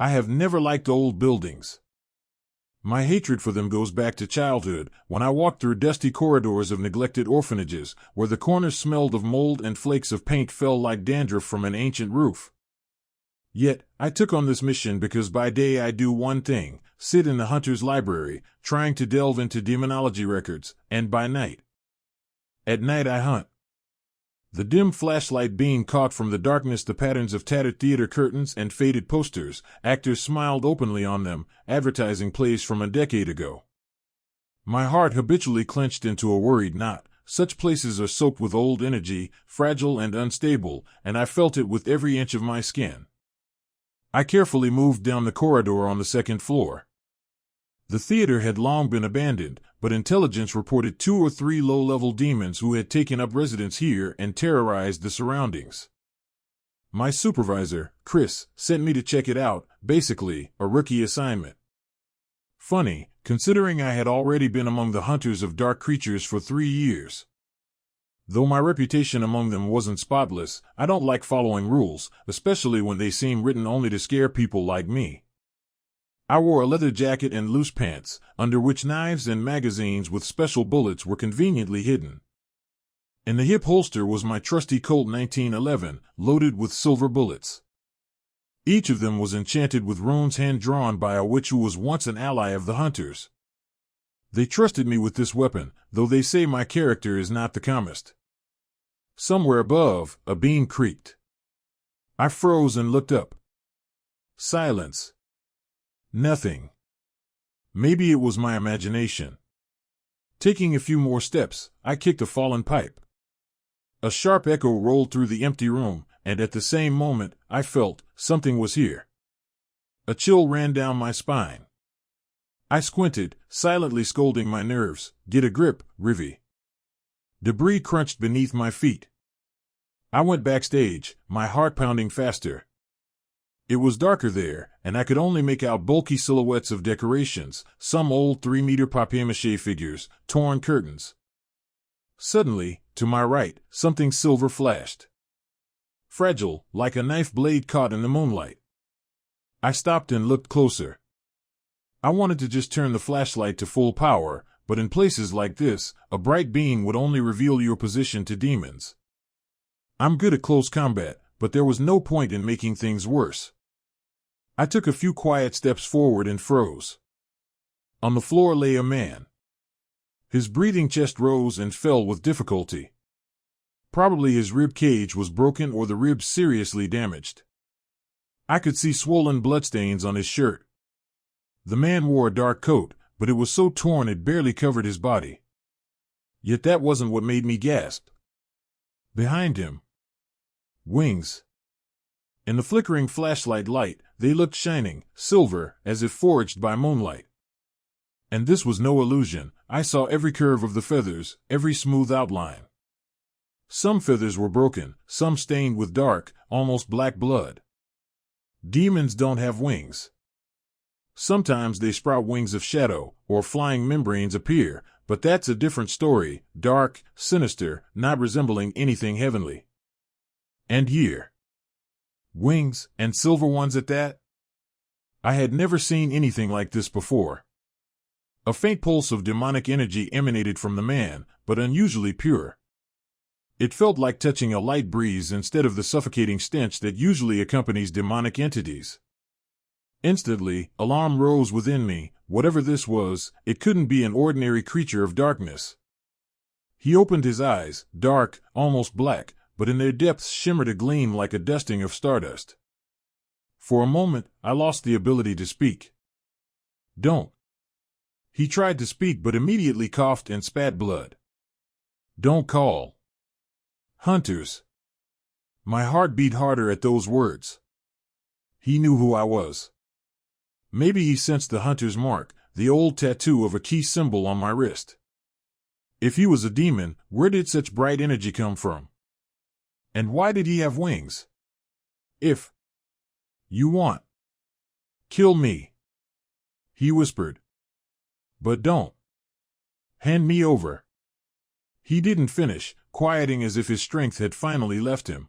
I have never liked old buildings. My hatred for them goes back to childhood, when I walked through dusty corridors of neglected orphanages, where the corners smelled of mold and flakes of paint fell like dandruff from an ancient roof. Yet, I took on this mission because by day I do one thing, sit in the hunter's library, trying to delve into demonology records, and by night. At night I hunt. The dim flashlight beam caught from the darkness the patterns of tattered theater curtains and faded posters. Actors smiled openly on them, advertising plays from a decade ago. My heart habitually clenched into a worried knot. Such places are soaked with old energy, fragile and unstable, and I felt it with every inch of my skin. I carefully moved down the corridor on the second floor. The theater had long been abandoned, but intelligence reported 2 or 3 low-level demons who had taken up residence here and terrorized the surroundings. My supervisor, Chris, sent me to check it out, basically, a rookie assignment. Funny, considering I had already been among the hunters of dark creatures for 3 years. Though my reputation among them wasn't spotless, I don't like following rules, especially when they seem written only to scare people like me. I wore a leather jacket and loose pants, under which knives and magazines with special bullets were conveniently hidden. In the hip holster was my trusty Colt 1911, loaded with silver bullets. Each of them was enchanted with runes hand-drawn by a witch who was once an ally of the hunters. They trusted me with this weapon, though they say my character is not the calmest. Somewhere above, a beam creaked. I froze and looked up. Silence. Nothing. Maybe it was my imagination. Taking a few more steps, I kicked a fallen pipe. A sharp echo rolled through the empty room, and at the same moment, I felt something was here. A chill ran down my spine. I squinted, silently scolding my nerves. Get a grip, Rivy. Debris crunched beneath my feet. I went backstage, my heart pounding faster. It was darker there, and I could only make out bulky silhouettes of decorations, some old 3-meter papier-mâché figures, torn curtains. Suddenly, to my right, something silver flashed. Fragile, like a knife blade caught in the moonlight. I stopped and looked closer. I wanted to just turn the flashlight to full power, but in places like this, a bright beam would only reveal your position to demons. I'm good at close combat, but there was no point in making things worse. I took a few quiet steps forward and froze. On the floor lay a man. His breathing chest rose and fell with difficulty. Probably his rib cage was broken or the ribs seriously damaged. I could see swollen bloodstains on his shirt. The man wore a dark coat, but it was so torn it barely covered his body. Yet that wasn't what made me gasp. Behind him. Wings. In the flickering flashlight light, they looked shining, silver, as if forged by moonlight. And this was no illusion. I saw every curve of the feathers, every smooth outline. Some feathers were broken, some stained with dark, almost black blood. Demons don't have wings. Sometimes they sprout wings of shadow, or flying membranes appear, but that's a different story, dark, sinister, not resembling anything heavenly. And here. Wings, and silver ones at that? I had never seen anything like this before. A faint pulse of demonic energy emanated from the man, but unusually pure. It felt like touching a light breeze instead of the suffocating stench that usually accompanies demonic entities. Instantly, alarm rose within me. Whatever this was, it couldn't be an ordinary creature of darkness. He opened his eyes, dark, almost black, but in their depths shimmered a gleam like a dusting of stardust. For a moment, I lost the ability to speak. Don't. He tried to speak but immediately coughed and spat blood. Don't call. Hunters. My heart beat harder at those words. He knew who I was. Maybe he sensed the hunter's mark, the old tattoo of a key symbol on my wrist. If he was a demon, where did such bright energy come from? And why did he have wings? If you want, kill me, he whispered. But don't. Hand me over. He didn't finish, quieting as if his strength had finally left him.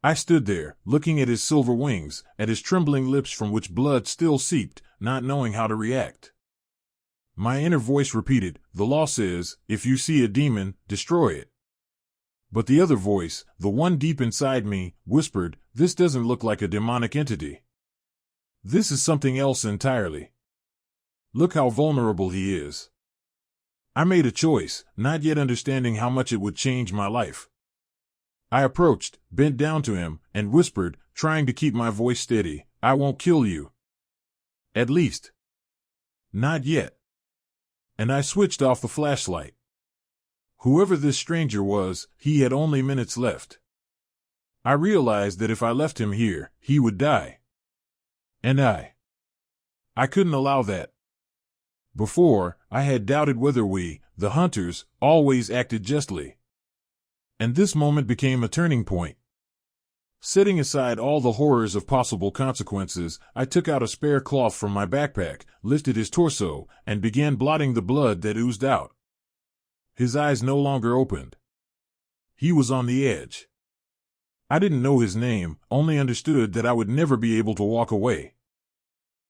I stood there, looking at his silver wings, at his trembling lips from which blood still seeped, not knowing how to react. My inner voice repeated, "The law says, if you see a demon, destroy it." But the other voice, the one deep inside me, whispered, "This doesn't look like a demonic entity. This is something else entirely. Look how vulnerable he is." I made a choice, not yet understanding how much it would change my life. I approached, bent down to him, and whispered, trying to keep my voice steady, "I won't kill you. At least, not yet." And I switched off the flashlight. Whoever this stranger was, he had only minutes left. I realized that if I left him here, he would die. And I couldn't allow that. Before, I had doubted whether we, the hunters, always acted justly. And this moment became a turning point. Setting aside all the horrors of possible consequences, I took out a spare cloth from my backpack, lifted his torso, and began blotting the blood that oozed out. His eyes no longer opened. He was on the edge. I didn't know his name, only understood that I would never be able to walk away.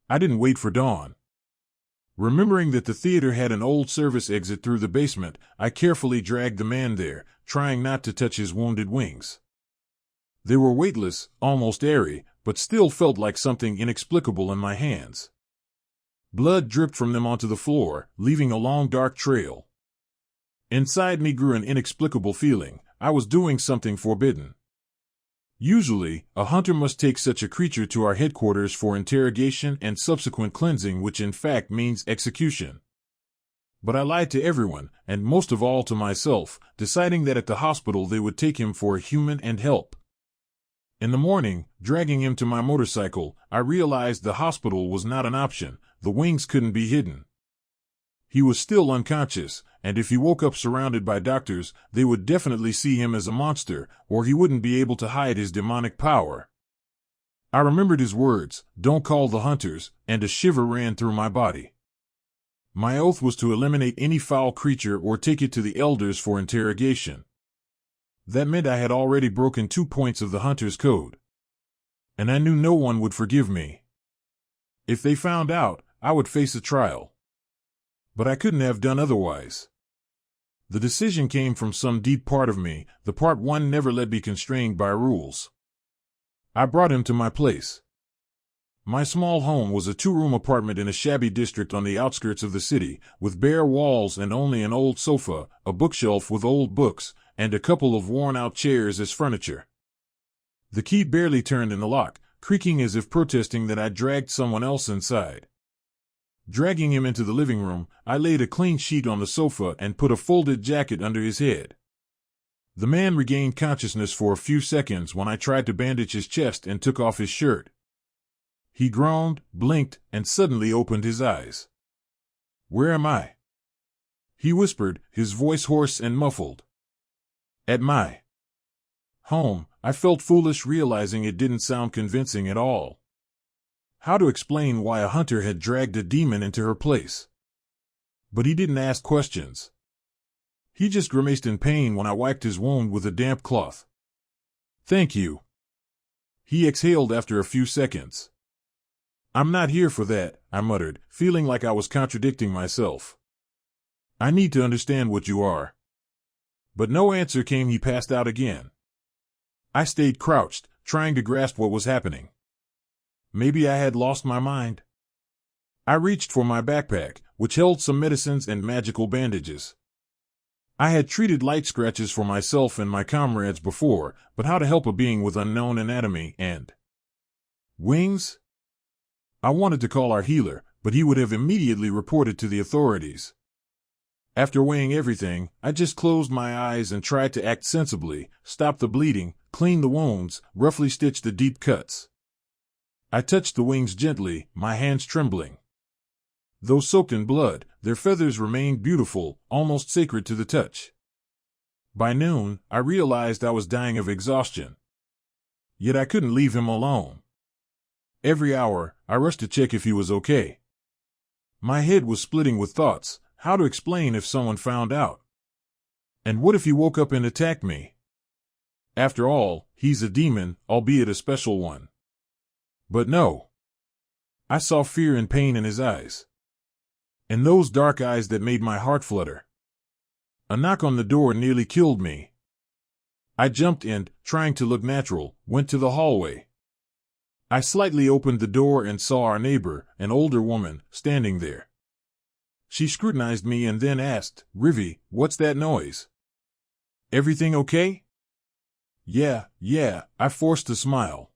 I didn't wait for dawn. Remembering that the theater had an old service exit through the basement, I carefully dragged the man there, trying not to touch his wounded wings. They were weightless, almost airy, but still felt like something inexplicable in my hands. Blood dripped from them onto the floor, leaving a long dark trail. Inside me grew an inexplicable feeling. I was doing something forbidden. Usually, a hunter must take such a creature to our headquarters for interrogation and subsequent cleansing, which in fact means execution. But I lied to everyone, and most of all to myself, deciding that at the hospital they would take him for a human and help. In the morning, dragging him to my motorcycle, I realized the hospital was not an option. The wings couldn't be hidden. He was still unconscious, and if he woke up surrounded by doctors, they would definitely see him as a monster, or he wouldn't be able to hide his demonic power. I remembered his words, "Don't call the hunters," and a shiver ran through my body. My oath was to eliminate any foul creature or take it to the elders for interrogation. That meant I had already broken 2 points of the hunter's code. And I knew no one would forgive me. If they found out, I would face a trial. But I couldn't have done otherwise. The decision came from some deep part of me, the part one never let be constrained by rules. I brought him to my place. My small home was a 2-room apartment in a shabby district on the outskirts of the city, with bare walls and only an old sofa, a bookshelf with old books, and a couple of worn-out chairs as furniture. The key barely turned in the lock, creaking as if protesting that I dragged someone else inside. Dragging him into the living room, I laid a clean sheet on the sofa and put a folded jacket under his head. The man regained consciousness for a few seconds when I tried to bandage his chest and took off his shirt. He groaned, blinked, and suddenly opened his eyes. "Where am I?" he whispered, his voice hoarse and muffled. "At my home." I felt foolish, realizing it didn't sound convincing at all. How to explain why a hunter had dragged a demon into her place? But he didn't ask questions. He just grimaced in pain when I wiped his wound with a damp cloth. "Thank you," he exhaled after a few seconds. "I'm not here for that," I muttered, feeling like I was contradicting myself. "I need to understand what you are." But no answer came. He passed out again. I stayed crouched, trying to grasp what was happening. Maybe I had lost my mind. I reached for my backpack, which held some medicines and magical bandages. I had treated light scratches for myself and my comrades before, but how to help a being with unknown anatomy and wings? I wanted to call our healer, but he would have immediately reported to the authorities. After weighing everything, I just closed my eyes and tried to act sensibly, stop the bleeding, clean the wounds, roughly stitch the deep cuts. I touched the wings gently, my hands trembling. Though soaked in blood, their feathers remained beautiful, almost sacred to the touch. By noon, I realized I was dying of exhaustion. Yet I couldn't leave him alone. Every hour, I rushed to check if he was okay. My head was splitting with thoughts. How to explain if someone found out? And what if he woke up and attacked me? After all, he's a demon, albeit a special one. But no. I saw fear and pain in his eyes. And those dark eyes that made my heart flutter. A knock on the door nearly killed me. I jumped and, trying to look natural, went to the hallway. I slightly opened the door and saw our neighbor, an older woman, standing there. She scrutinized me and then asked, "Rivy, what's that noise? Everything okay?" Yeah, I forced a smile.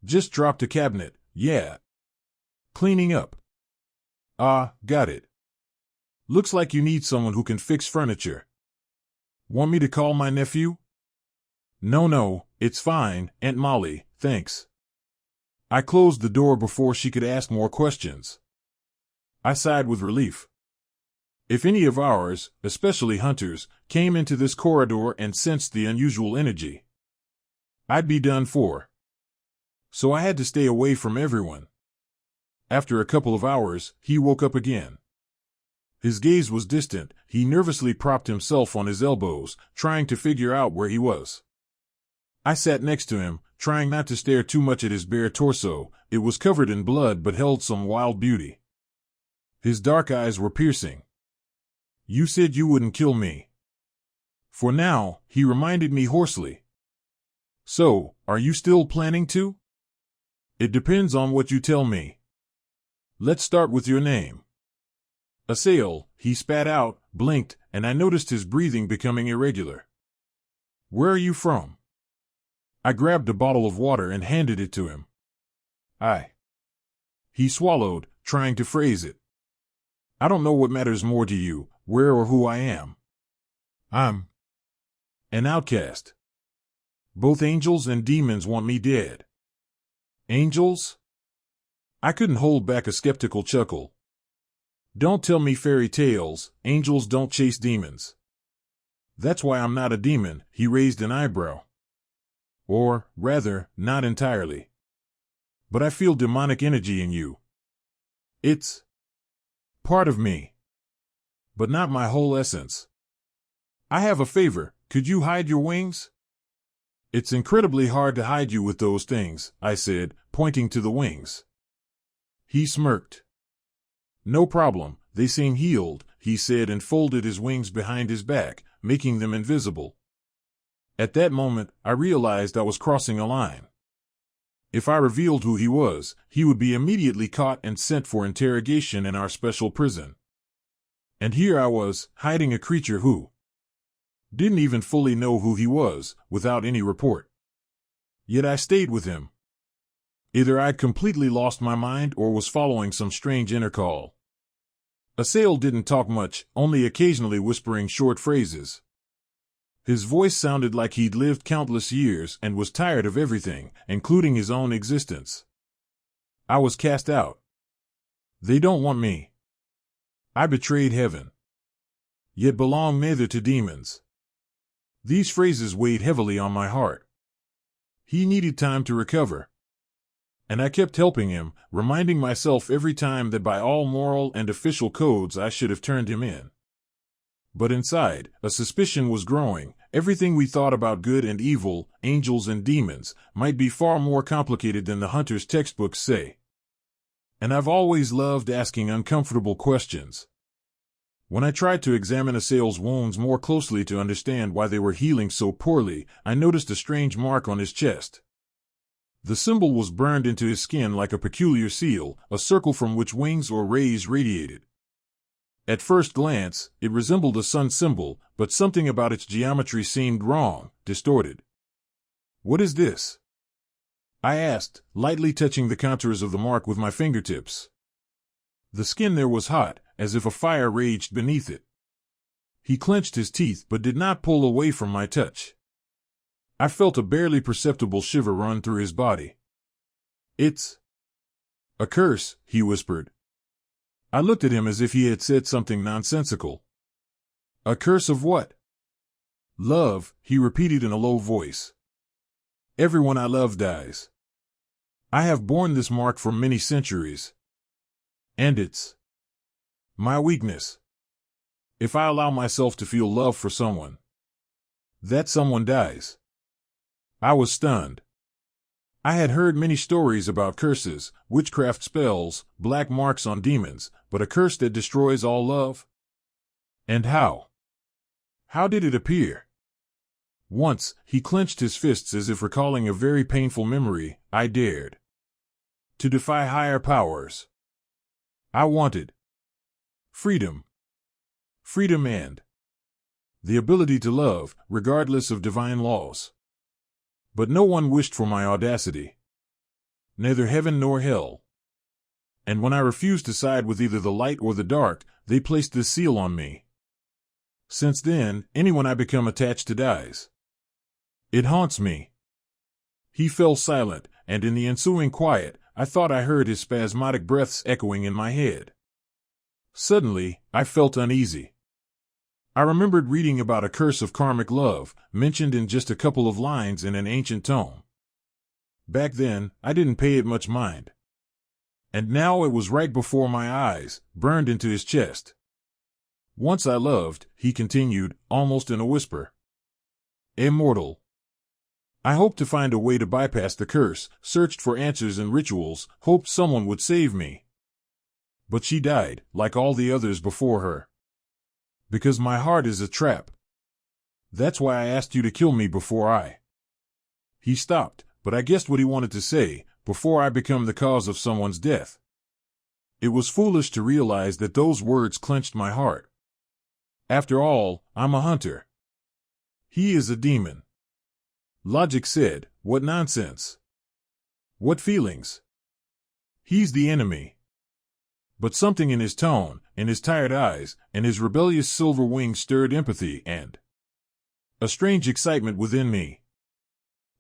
Just dropped a cabinet, yeah. Cleaning up. Ah, got it. Looks like you need someone who can fix furniture. Want me to call my nephew? No, it's fine, Aunt Molly, thanks. I closed the door before she could ask more questions. I sighed with relief. If any of ours, especially hunters, came into this corridor and sensed the unusual energy, I'd be done for. So I had to stay away from everyone. After a couple of hours, he woke up again. His gaze was distant. He nervously propped himself on his elbows, trying to figure out where he was. I sat next to him, trying not to stare too much at his bare torso. It was covered in blood but held some wild beauty. His dark eyes were piercing. You said you wouldn't kill me. For now, he reminded me hoarsely. So, are you still planning to? It depends on what you tell me. Let's start with your name. Asael, he spat out, blinked, and I noticed his breathing becoming irregular. Where are you from? I grabbed a bottle of water and handed it to him. He swallowed, trying to phrase it. I don't know what matters more to you, where or who I am. I'm an outcast. Both angels and demons want me dead. Angels? I couldn't hold back a skeptical chuckle. Don't tell me fairy tales, angels don't chase demons. That's why I'm not a demon, he raised an eyebrow. Or, rather, not entirely. But I feel demonic energy in you. It's part of me. But not my whole essence. I have a favor, could you hide your wings? It's incredibly hard to hide you with those things, I said, pointing to the wings. He smirked. No problem, they seem healed, he said and folded his wings behind his back, making them invisible. At that moment, I realized I was crossing a line. If I revealed who he was, he would be immediately caught and sent for interrogation in our special prison. And here I was, hiding a creature who didn't even fully know who he was, without any report. Yet I stayed with him. Either I'd completely lost my mind or was following some strange inner call. Asael didn't talk much, only occasionally whispering short phrases. His voice sounded like he'd lived countless years and was tired of everything, including his own existence. I was cast out. They don't want me. I betrayed heaven. Yet belong neither to demons. These phrases weighed heavily on my heart. He needed time to recover. And I kept helping him, reminding myself every time that by all moral and official codes I should have turned him in. But inside, a suspicion was growing. Everything we thought about good and evil, angels and demons, might be far more complicated than the hunter's textbooks say. And I've always loved asking uncomfortable questions. When I tried to examine Asael's wounds more closely to understand why they were healing so poorly, I noticed a strange mark on his chest. The symbol was burned into his skin like a peculiar seal, a circle from which wings or rays radiated. At first glance, it resembled a sun symbol, but something about its geometry seemed wrong, distorted. What is this? I asked, lightly touching the contours of the mark with my fingertips. The skin there was hot, as if a fire raged beneath it. He clenched his teeth but did not pull away from my touch. I felt a barely perceptible shiver run through his body. It's a curse, he whispered. I looked at him as if he had said something nonsensical. A curse of what? Love, he repeated in a low voice. Everyone I love dies. I have borne this mark for many centuries. And it's my weakness. If I allow myself to feel love for someone, that someone dies. I was stunned. I had heard many stories about curses, witchcraft spells, black marks on demons, but a curse that destroys all love? And how? How did it appear? Once, he clenched his fists as if recalling a very painful memory. I dared to defy higher powers. I wanted freedom. Freedom and the ability to love, regardless of divine laws. But no one wished for my audacity. Neither heaven nor hell. And when I refused to side with either the light or the dark, they placed this seal on me. Since then, anyone I become attached to dies. It haunts me. He fell silent, and in the ensuing quiet, I thought I heard his spasmodic breaths echoing in my head. Suddenly, I felt uneasy. I remembered reading about a curse of karmic love, mentioned in just a couple of lines in an ancient tome. Back then, I didn't pay it much mind. And now it was right before my eyes, burned into his chest. Once I loved, he continued, almost in a whisper. Immortal. I hoped to find a way to bypass the curse, searched for answers and rituals, hoped someone would save me. But she died, like all the others before her. Because my heart is a trap. That's why I asked you to kill me before I. He stopped, but I guessed what he wanted to say, before I become the cause of someone's death. It was foolish to realize that those words clenched my heart. After all, I'm a hunter. He is a demon. Logic said, what nonsense. What feelings? He's the enemy. But something in his tone, in his tired eyes, and his rebellious silver wings stirred empathy and a strange excitement within me.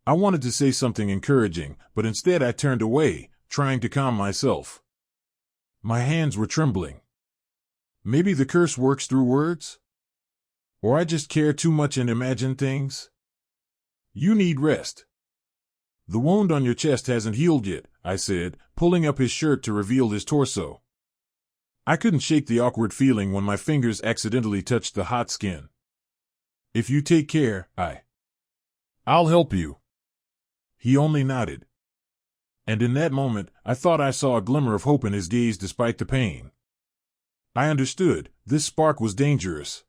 I wanted to say something encouraging, but instead I turned away, trying to calm myself. My hands were trembling. Maybe the curse works through words? Or I just care too much and imagine things? You need rest. The wound on your chest hasn't healed yet, I said, pulling up his shirt to reveal his torso. I couldn't shake the awkward feeling when my fingers accidentally touched the hot skin. If you take care, I'll help you. He only nodded. And in that moment, I thought I saw a glimmer of hope in his gaze despite the pain. I understood, this spark was dangerous.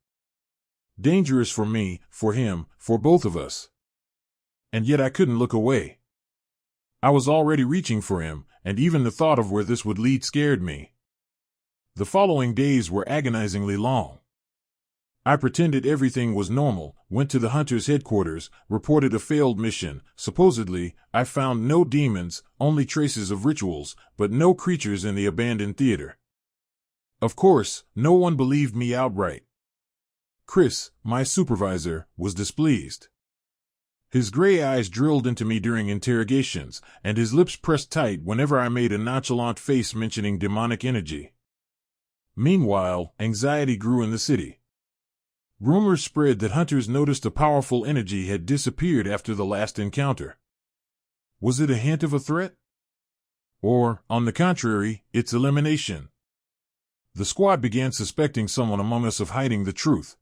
Dangerous for me, for him, for both of us. And yet I couldn't look away. I was already reaching for him, and even the thought of where this would lead scared me. The following days were agonizingly long. I pretended everything was normal, went to the hunter's headquarters, reported a failed mission. Supposedly, I found no demons, only traces of rituals, but no creatures in the abandoned theater. Of course, no one believed me outright. Chris, my supervisor, was displeased. His gray eyes drilled into me during interrogations, and his lips pressed tight whenever I made a nonchalant face mentioning demonic energy. Meanwhile, anxiety grew in the city. Rumors spread that hunters noticed a powerful energy had disappeared after the last encounter. Was it a hint of a threat? Or, on the contrary, its elimination? The squad began suspecting someone among us of hiding the truth.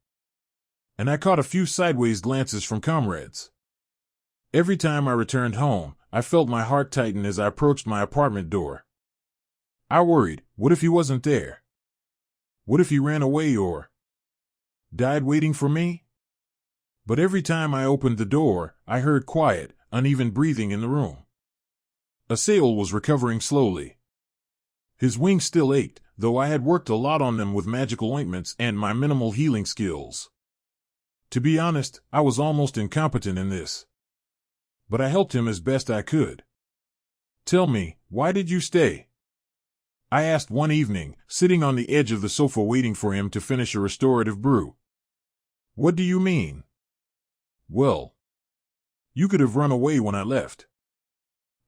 And I caught a few sideways glances from comrades. Every time I returned home, I felt my heart tighten as I approached my apartment door. I worried, what if he wasn't there? What if he ran away or died waiting for me? But every time I opened the door, I heard quiet, uneven breathing in the room. Asael was recovering slowly. His wings still ached, though I had worked a lot on them with magical ointments and my minimal healing skills. To be honest, I was almost incompetent in this. But I helped him as best I could. Tell me, why did you stay? I asked one evening, sitting on the edge of the sofa waiting for him to finish a restorative brew. What do you mean? Well, you could have run away when I left.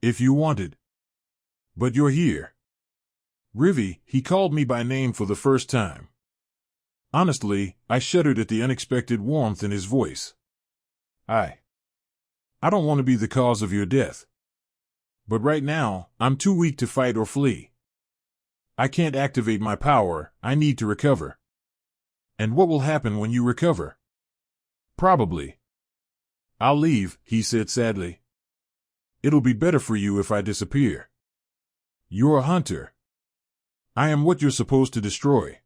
If you wanted. But you're here. Rivi, he called me by name for the first time. Honestly, I shuddered at the unexpected warmth in his voice. I don't want to be the cause of your death. But right now, I'm too weak to fight or flee. I can't activate my power, I need to recover. And what will happen when you recover? Probably I'll leave, he said sadly. It'll be better for you if I disappear. You're a hunter. I am what you're supposed to destroy.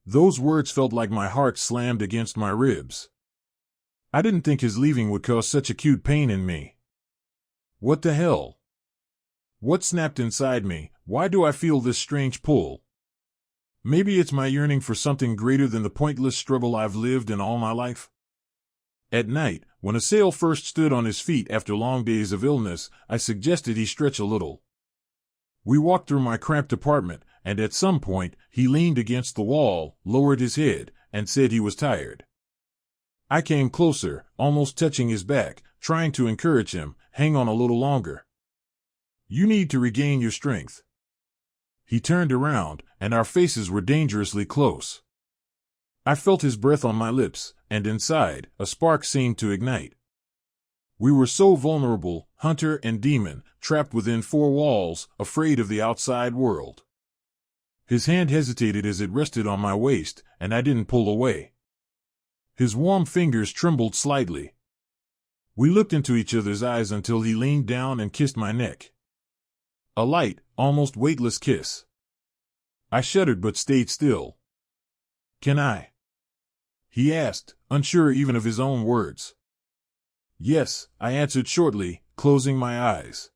Those words felt like my heart slammed against my ribs. I didn't think his leaving would cause such acute pain in me. What the hell? What snapped inside me? Why do I feel this strange pull? Maybe it's my yearning for something greater than the pointless struggle I've lived in all my life. At night, when Assail first stood on his feet after long days of illness, I suggested he stretch a little. We walked through my cramped apartment, and at some point, he leaned against the wall, lowered his head, and said he was tired. I came closer, almost touching his back, trying to encourage him, hang on a little longer. You need to regain your strength. He turned around, and our faces were dangerously close. I felt his breath on my lips, and inside, a spark seemed to ignite. We were so vulnerable, hunter and demon, trapped within four walls, afraid of the outside world. His hand hesitated as it rested on my waist, and I didn't pull away. His warm fingers trembled slightly. We looked into each other's eyes until he leaned down and kissed my neck. A light, almost weightless kiss. I shuddered but stayed still. Can I? He asked, unsure even of his own words. Yes, I answered shortly, closing my eyes.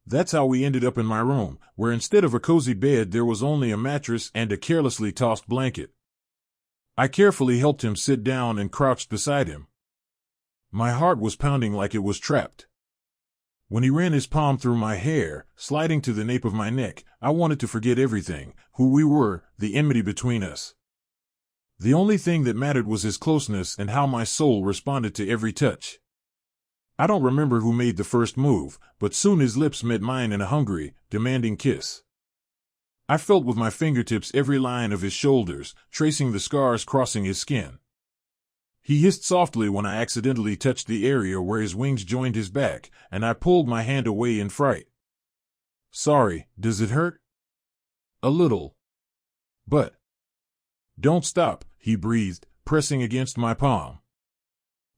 That's how we ended up in my room, where instead of a cozy bed there was only a mattress and a carelessly tossed blanket. I carefully helped him sit down and crouched beside him. My heart was pounding like it was trapped. When he ran his palm through my hair, sliding to the nape of my neck, I wanted to forget everything, who we were, the enmity between us. The only thing that mattered was his closeness and how my soul responded to every touch. I don't remember who made the first move, but soon his lips met mine in a hungry, demanding kiss. I felt with my fingertips every line of his shoulders, tracing the scars crossing his skin. He hissed softly when I accidentally touched the area where his wings joined his back, and I pulled my hand away in fright. Sorry, does it hurt? A little. But. Don't stop, he breathed, pressing against my palm.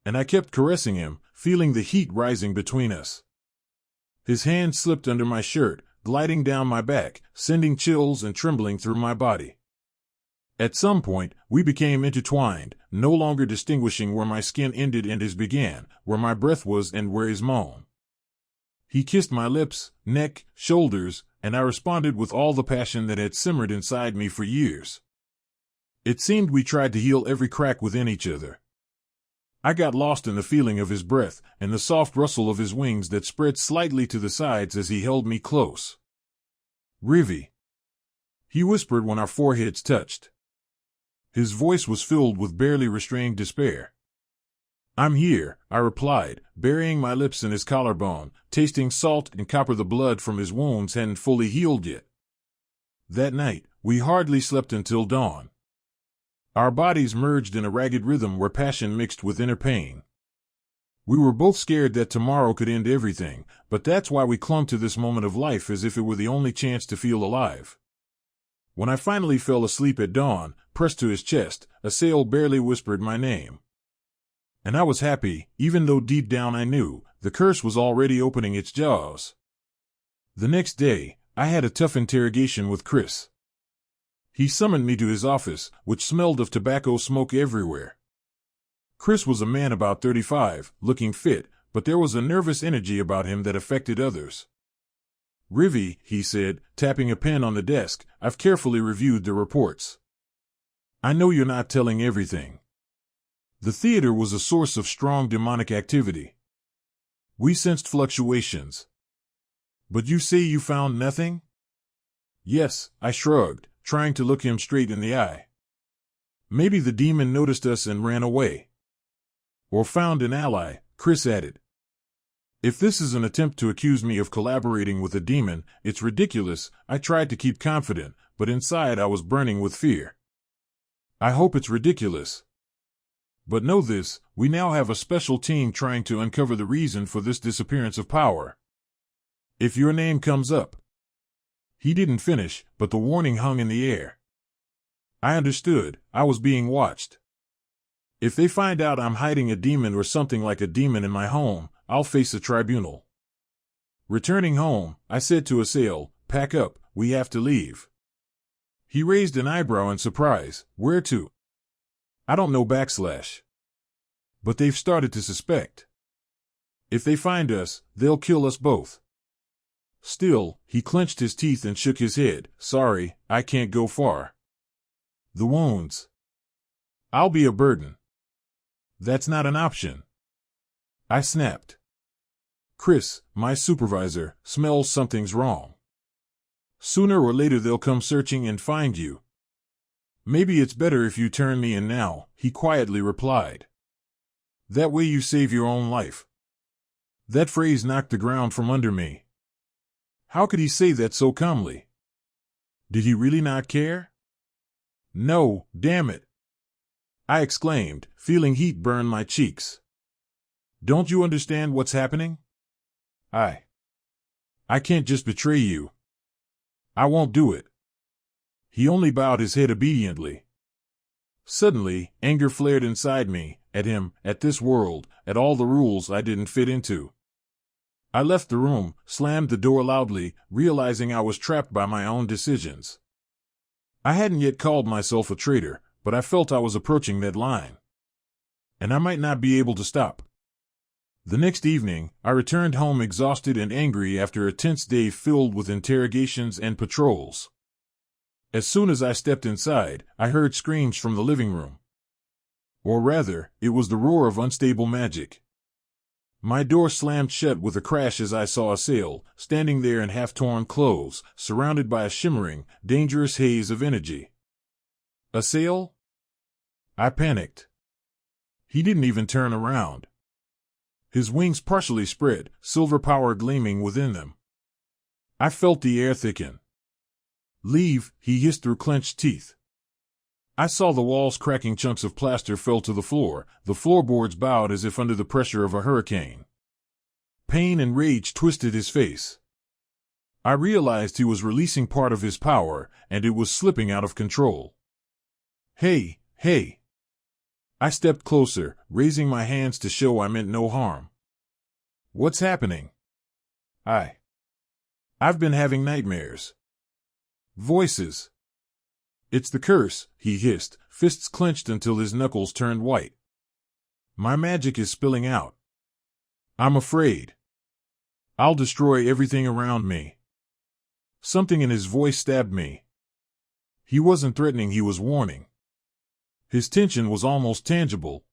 And I kept caressing him, feeling the heat rising between us. His hand slipped under my shirt, gliding down my back, sending chills and trembling through my body. At some point, we became intertwined, no longer distinguishing where my skin ended and his began, where my breath was and where his moan. He kissed my lips, neck, shoulders, and I responded with all the passion that had simmered inside me for years. It seemed we tried to heal every crack within each other. I got lost in the feeling of his breath and the soft rustle of his wings that spread slightly to the sides as he held me close. Rivi, he whispered when our foreheads touched. His voice was filled with barely restrained despair. I'm here, I replied, burying my lips in his collarbone, tasting salt and copper. The blood from his wounds hadn't fully healed yet. That night, we hardly slept until dawn. Our bodies merged in a ragged rhythm where passion mixed with inner pain. We were both scared that tomorrow could end everything, but that's why we clung to this moment of life as if it were the only chance to feel alive. When I finally fell asleep at dawn, pressed to his chest, Assail barely whispered my name. And I was happy, even though deep down I knew the curse was already opening its jaws. The next day, I had a tough interrogation with Chris. He summoned me to his office, which smelled of tobacco smoke everywhere. Chris was a man about 35, looking fit, but there was a nervous energy about him that affected others. Rivi, he said, tapping a pen on the desk, I've carefully reviewed the reports. I know you're not telling everything. The theater was a source of strong demonic activity. We sensed fluctuations. But you say you found nothing? Yes, I shrugged, trying to look him straight in the eye. Maybe the demon noticed us and ran away. Or found an ally, Chris added. If this is an attempt to accuse me of collaborating with a demon, it's ridiculous. I tried to keep confident, but inside I was burning with fear. I hope it's ridiculous. But know this, we now have a special team trying to uncover the reason for this disappearance of power. If your name comes up. He didn't finish, but the warning hung in the air. I understood, I was being watched. If they find out I'm hiding a demon or something like a demon in my home, I'll face a tribunal. Returning home, I said to Asael, "Pack up, we have to leave." He raised an eyebrow in surprise. "Where to?" "I don't know /." "But they've started to suspect. If they find us, they'll kill us both." Still, he clenched his teeth and shook his head. "Sorry, I can't go far. The wounds. I'll be a burden." "That's not an option," I snapped. "Chris, my supervisor, smells something's wrong. Sooner or later they'll come searching and find you." "Maybe it's better if you turn me in now," he quietly replied. "That way you save your own life." That phrase knocked the ground from under me. How could he say that so calmly? Did he really not care? "No, damn it!" I exclaimed, feeling heat burn my cheeks. "Don't you understand what's happening? I can't just betray you. I won't do it." He only bowed his head obediently. Suddenly, anger flared inside me, at him, at this world, at all the rules I didn't fit into. I left the room, slammed the door loudly, realizing I was trapped by my own decisions. I hadn't yet called myself a traitor, but I felt I was approaching that line. And I might not be able to stop. The next evening, I returned home exhausted and angry after a tense day filled with interrogations and patrols. As soon as I stepped inside, I heard screams from the living room. Or rather, it was the roar of unstable magic. My door slammed shut with a crash as I saw Asael, standing there in half-torn clothes, surrounded by a shimmering, dangerous haze of energy. "Asael?" I panicked. He didn't even turn around. His wings partially spread, silver power gleaming within them. I felt the air thicken. "Leave," he hissed through clenched teeth. I saw the walls cracking, chunks of plaster fell to the floor, the floorboards bowed as if under the pressure of a hurricane. Pain and rage twisted his face. I realized he was releasing part of his power, and it was slipping out of control. Hey! I stepped closer, raising my hands to show I meant no harm. "What's happening?" I've been having nightmares. Voices. "It's the curse," he hissed, fists clenched until his knuckles turned white. "My magic is spilling out. I'm afraid. I'll destroy everything around me." Something in his voice stabbed me. He wasn't threatening, he was warning. His tension was almost tangible.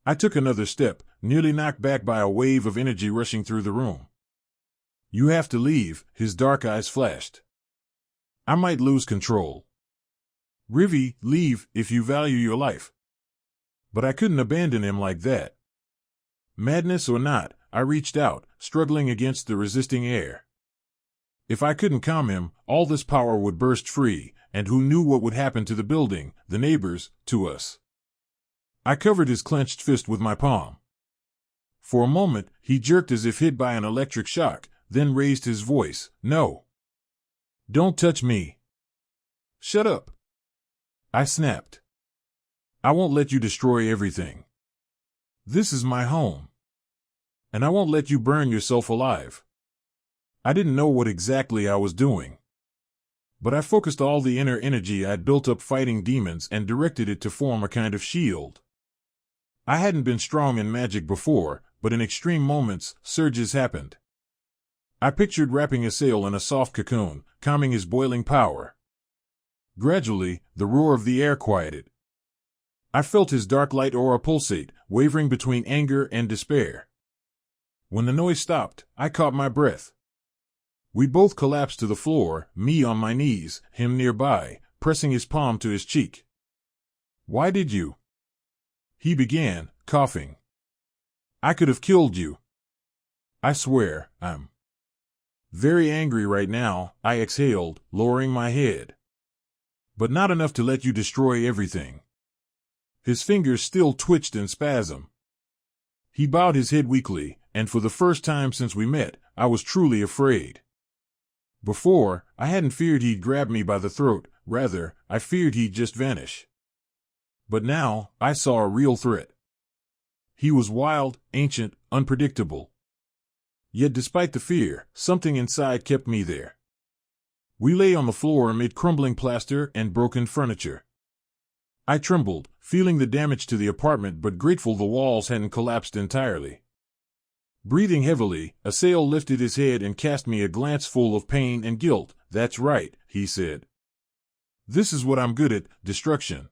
I took another step, nearly knocked back by a wave of energy rushing through the room. "You have to leave," his dark eyes flashed. "I might lose control. Rivi, leave, if you value your life." But I couldn't abandon him like that. Madness or not, I reached out, struggling against the resisting air. If I couldn't calm him, all this power would burst free, and who knew what would happen to the building, the neighbors, to us. I covered his clenched fist with my palm. For a moment, he jerked as if hit by an electric shock, then raised his voice. "No. Don't touch me." "Shut up," I snapped. "I won't let you destroy everything. This is my home. And I won't let you burn yourself alive." I didn't know what exactly I was doing. But I focused all the inner energy I'd built up fighting demons and directed it to form a kind of shield. I hadn't been strong in magic before, but in extreme moments, surges happened. I pictured wrapping Asael in a soft cocoon, calming his boiling power. Gradually, the roar of the air quieted. I felt his dark light aura pulsate, wavering between anger and despair. When the noise stopped, I caught my breath. We both collapsed to the floor, me on my knees, him nearby, pressing his palm to his cheek. "Why did you?" he began, coughing. "I could have killed you. I swear, I'm very angry right now," I exhaled, lowering my head. "But not enough to let you destroy everything." His fingers still twitched in spasm. He bowed his head weakly, and for the first time since we met, I was truly afraid. Before, I hadn't feared he'd grab me by the throat, rather, I feared he'd just vanish. But now, I saw a real threat. He was wild, ancient, unpredictable. Yet despite the fear, something inside kept me there. We lay on the floor amid crumbling plaster and broken furniture. I trembled, feeling the damage to the apartment but grateful the walls hadn't collapsed entirely. Breathing heavily, Assail lifted his head and cast me a glance full of pain and guilt. "That's right," he said. "This is what I'm good at, destruction."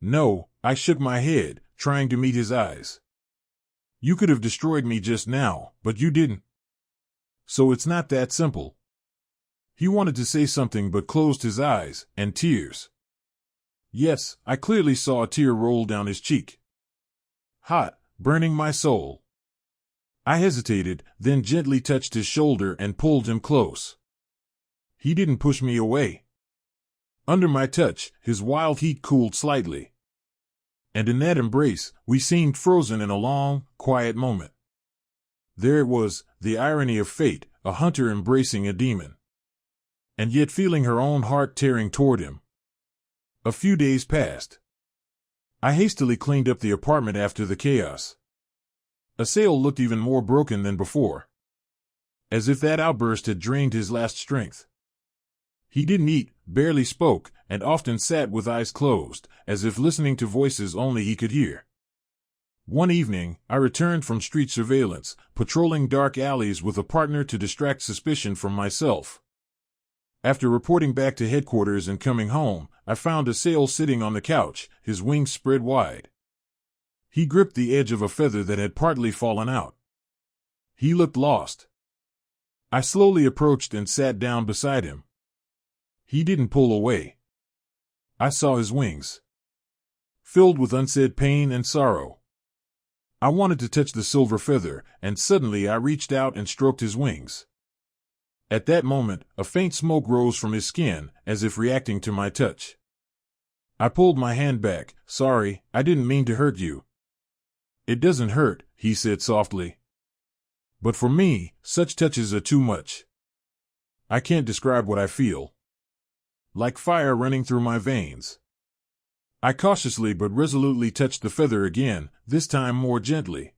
"No," I shook my head, trying to meet his eyes. "You could have destroyed me just now, but you didn't. So it's not that simple." He wanted to say something but closed his eyes, and tears. Yes, I clearly saw a tear roll down his cheek. Hot, burning my soul. I hesitated, then gently touched his shoulder and pulled him close. He didn't push me away. Under my touch, his wild heat cooled slightly. And in that embrace, we seemed frozen in a long, quiet moment. There it was, the irony of fate, a hunter embracing a demon. And yet feeling her own heart tearing toward him. A few days passed. I hastily cleaned up the apartment after the chaos. Assail looked even more broken than before. As if that outburst had drained his last strength. He didn't eat, barely spoke, and often sat with eyes closed, as if listening to voices only he could hear. One evening, I returned from street surveillance, patrolling dark alleys with a partner to distract suspicion from myself. After reporting back to headquarters and coming home, I found Assail sitting on the couch, his wings spread wide. He gripped the edge of a feather that had partly fallen out. He looked lost. I slowly approached and sat down beside him. He didn't pull away. I saw his wings, filled with unsaid pain and sorrow. I wanted to touch the silver feather, and suddenly I reached out and stroked his wings. At that moment, a faint smoke rose from his skin, as if reacting to my touch. I pulled my hand back. "Sorry, I didn't mean to hurt you." "It doesn't hurt," he said softly. "But for me, such touches are too much. I can't describe what I feel. Like fire running through my veins." I cautiously but resolutely touched the feather again, this time more gently.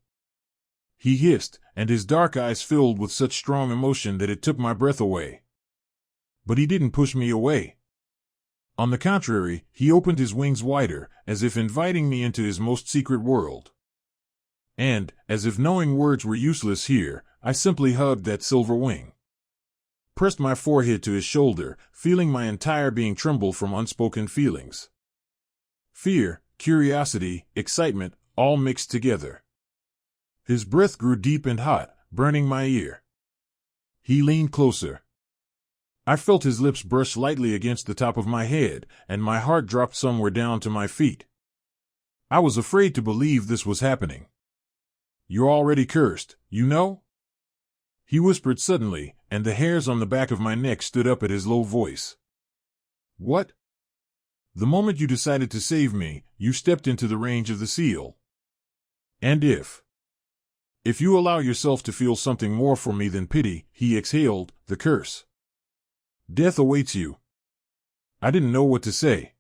He hissed, and his dark eyes filled with such strong emotion that it took my breath away. But he didn't push me away. On the contrary, he opened his wings wider, as if inviting me into his most secret world. And, as if knowing words were useless here, I simply hugged that silver wing. Pressed my forehead to his shoulder, feeling my entire being tremble from unspoken feelings. Fear, curiosity, excitement, all mixed together. His breath grew deep and hot, burning my ear. He leaned closer. I felt his lips brush lightly against the top of my head, and my heart dropped somewhere down to my feet. I was afraid to believe this was happening. "You're already cursed, you know?" He whispered suddenly, and the hairs on the back of my neck stood up at his low voice. "What?" "The moment you decided to save me, you stepped into the range of the seal. And if you allow yourself to feel something more for me than pity," he exhaled, "the curse. Death awaits you." I didn't know what to say.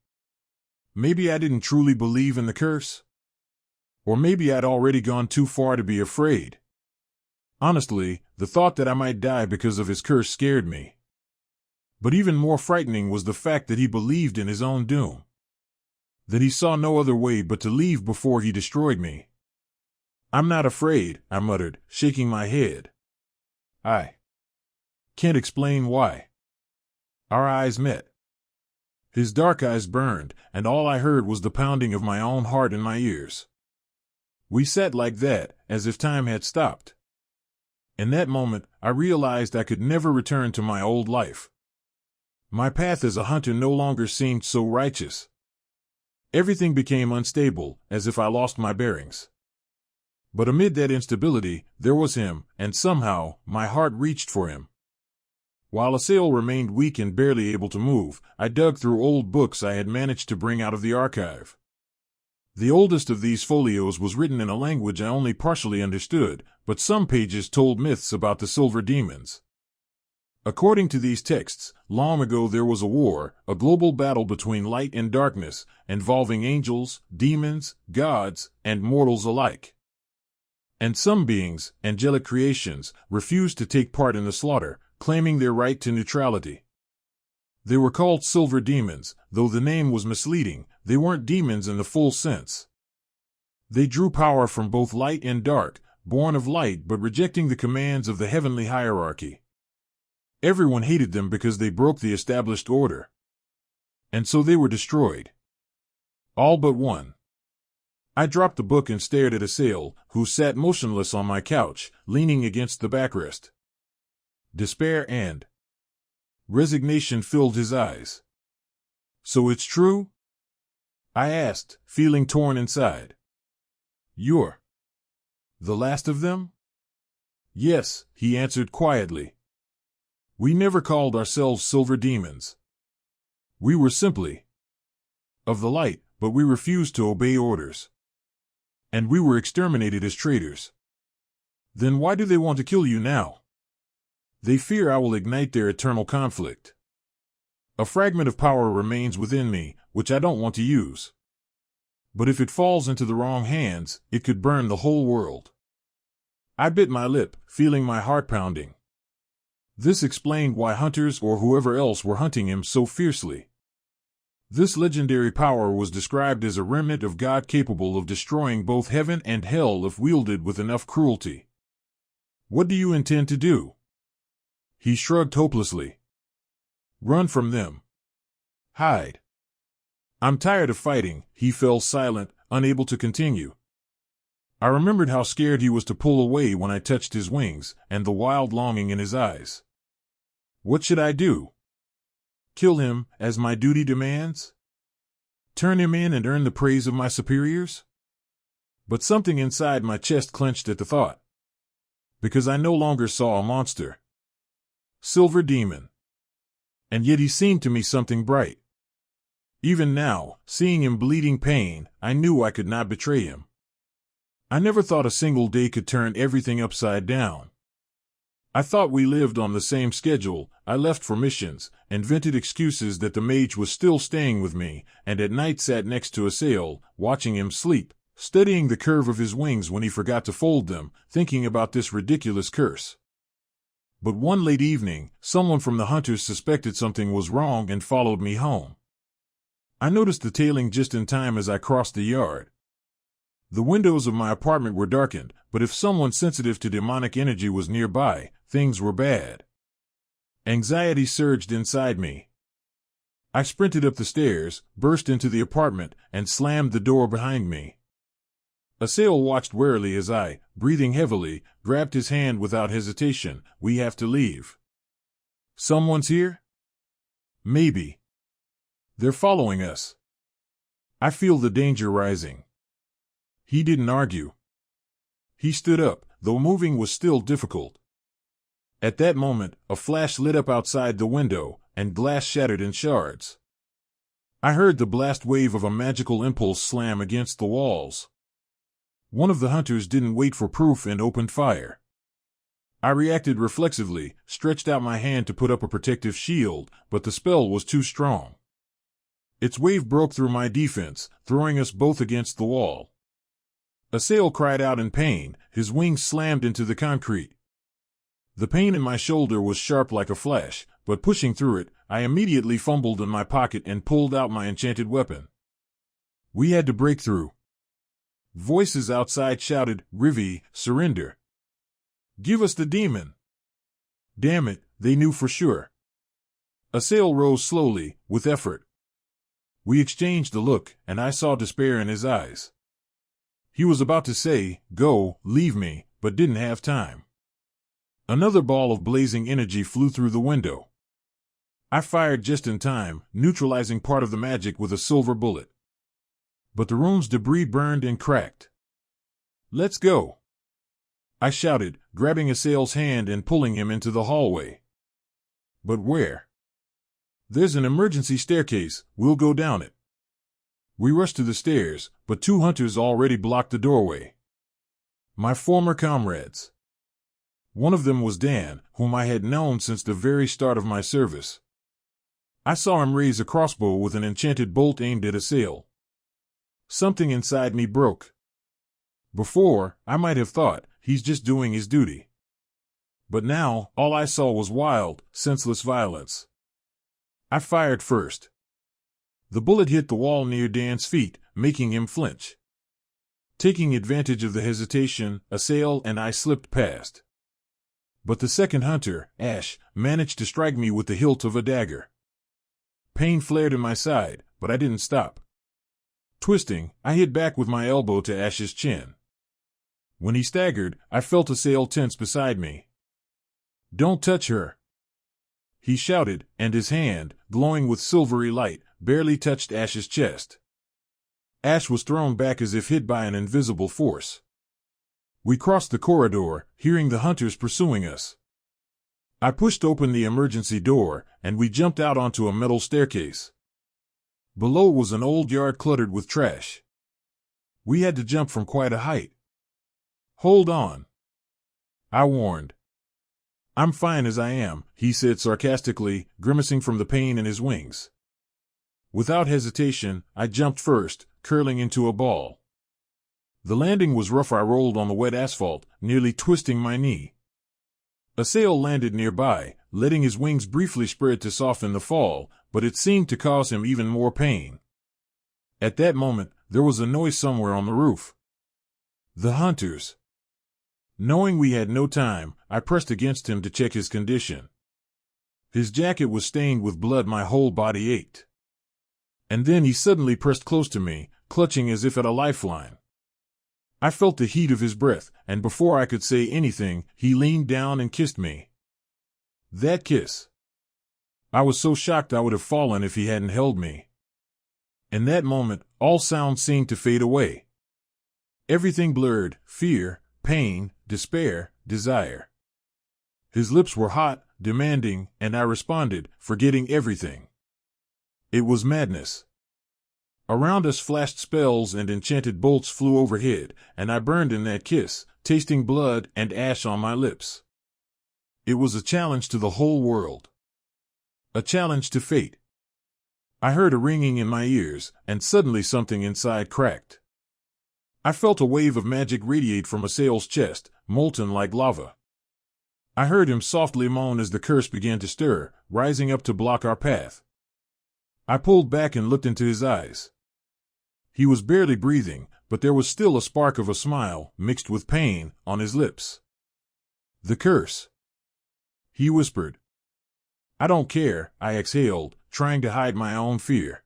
Maybe I didn't truly believe in the curse? Or maybe I'd already gone too far to be afraid. Honestly, the thought that I might die because of his curse scared me. But even more frightening was the fact that he believed in his own doom. That he saw no other way but to leave before he destroyed me. "I'm not afraid," I muttered, shaking my head. "I can't explain why." Our eyes met. His dark eyes burned, and all I heard was the pounding of my own heart in my ears. We sat like that, as if time had stopped. In that moment, I realized I could never return to my old life. My path as a hunter no longer seemed so righteous. Everything became unstable, as if I lost my bearings. But amid that instability, there was him, and somehow, my heart reached for him. While Assail remained weak and barely able to move, I dug through old books I had managed to bring out of the archive. The oldest of these folios was written in a language I only partially understood, but some pages told myths about the silver demons. According to these texts, long ago there was a war, a global battle between light and darkness, involving angels, demons, gods, and mortals alike. And some beings, angelic creations, refused to take part in the slaughter, claiming their right to neutrality. They were called silver demons, though the name was misleading. They weren't demons in the full sense. They drew power from both light and dark, born of light but rejecting the commands of the heavenly hierarchy. Everyone hated them because they broke the established order. And so they were destroyed. All but one. I dropped the book and stared at Asael, who sat motionless on my couch, leaning against the backrest. Despair and resignation filled his eyes. "So it's true?" I asked, feeling torn inside. "You're the last of them?" "Yes," he answered quietly. "We never called ourselves silver demons. We were simply of the light, but we refused to obey orders. And we were exterminated as traitors." "Then why do they want to kill you now?" "They fear I will ignite their eternal conflict. A fragment of power remains within me, which I don't want to use. But if it falls into the wrong hands, it could burn the whole world." I bit my lip, feeling my heart pounding. This explained why hunters or whoever else were hunting him so fiercely. This legendary power was described as a remnant of God capable of destroying both heaven and hell if wielded with enough cruelty. "What do you intend to do?" He shrugged hopelessly. "Run from them. Hide." "I'm tired of fighting." He fell silent, unable to continue. I remembered how scared he was to pull away when I touched his wings, and the wild longing in his eyes. What should I do? Kill him, as my duty demands? Turn him in and earn the praise of my superiors? But something inside my chest clenched at the thought. Because I no longer saw a monster. Silver demon. And yet he seemed to me something bright. Even now, seeing him bleeding pain, I knew I could not betray him. I never thought a single day could turn everything upside down. I thought we lived on the same schedule. I left for missions, invented excuses that the mage was still staying with me, and at night sat next to Asael, watching him sleep, studying the curve of his wings when he forgot to fold them, thinking about this ridiculous curse. But one late evening, someone from the hunters suspected something was wrong and followed me home. I noticed the tailing just in time as I crossed the yard. The windows of my apartment were darkened, but if someone sensitive to demonic energy was nearby, things were bad. Anxiety surged inside me. I sprinted up the stairs, burst into the apartment, and slammed the door behind me. Asael watched warily as I, breathing heavily, grabbed his hand without hesitation. "We have to leave." "Someone's here?" "Maybe. They're following us. I feel the danger rising." He didn't argue. He stood up, though moving was still difficult. At that moment, a flash lit up outside the window, and glass shattered in shards. I heard the blast wave of a magical impulse slam against the walls. One of the hunters didn't wait for proof and opened fire. I reacted reflexively, stretched out my hand to put up a protective shield, but the spell was too strong. Its wave broke through my defense, throwing us both against the wall. Asael cried out in pain, his wings slammed into the concrete. The pain in my shoulder was sharp like a flash, but pushing through it, I immediately fumbled in my pocket and pulled out my enchanted weapon. We had to break through. Voices outside shouted, "Rivi, surrender. Give us the demon." Damn it, they knew for sure. Asael rose slowly, with effort. We exchanged a look, and I saw despair in his eyes. He was about to say, "Go, leave me," but didn't have time. Another ball of blazing energy flew through the window. I fired just in time, neutralizing part of the magic with a silver bullet. But the room's debris burned and cracked. "Let's go," I shouted, grabbing Asael's hand and pulling him into the hallway. "But where?" "There's an emergency staircase, we'll go down it." We rushed to the stairs, but two hunters already blocked the doorway. My former comrades. One of them was Dan, whom I had known since the very start of my service. I saw him raise a crossbow with an enchanted bolt aimed at Asael. Something inside me broke. Before, I might have thought, he's just doing his duty. But now, all I saw was wild, senseless violence. I fired first. The bullet hit the wall near Dan's feet, making him flinch. Taking advantage of the hesitation, Asael and I slipped past. But the second hunter, Ash, managed to strike me with the hilt of a dagger. Pain flared in my side, but I didn't stop. Twisting, I hit back with my elbow to Ash's chin. When he staggered, I felt Asael tense beside me. "Don't touch her," he shouted, and his hand, glowing with silvery light, barely touched Ash's chest. Ash was thrown back as if hit by an invisible force. We crossed the corridor, hearing the hunters pursuing us. I pushed open the emergency door, and we jumped out onto a metal staircase. Below was an old yard cluttered with trash. We had to jump from quite a height. "Hold on," I warned. "I'm fine as I am," he said sarcastically, grimacing from the pain in his wings. Without hesitation, I jumped first, curling into a ball. The landing was rough. I rolled on the wet asphalt, nearly twisting my knee. Asael landed nearby, letting his wings briefly spread to soften the fall, but it seemed to cause him even more pain. At that moment, there was a noise somewhere on the roof. The hunters. Knowing we had no time, I pressed against him to check his condition. His jacket was stained with blood. My whole body ached. And then he suddenly pressed close to me, clutching as if at a lifeline. I felt the heat of his breath, and before I could say anything, he leaned down and kissed me. That kiss. I was so shocked I would have fallen if he hadn't held me. In that moment, all sound seemed to fade away. Everything blurred: fear, pain, despair, desire. His lips were hot, demanding, and I responded, forgetting everything. It was madness. Around us flashed spells and enchanted bolts flew overhead, and I burned in that kiss, tasting blood and ash on my lips. It was a challenge to the whole world. A challenge to fate. I heard a ringing in my ears, and suddenly something inside cracked. I felt a wave of magic radiate from Asael's chest, molten like lava. I heard him softly moan as the curse began to stir, rising up to block our path. I pulled back and looked into his eyes. He was barely breathing, but there was still a spark of a smile, mixed with pain, on his lips. "The curse," he whispered. "I don't care," I exhaled, trying to hide my own fear.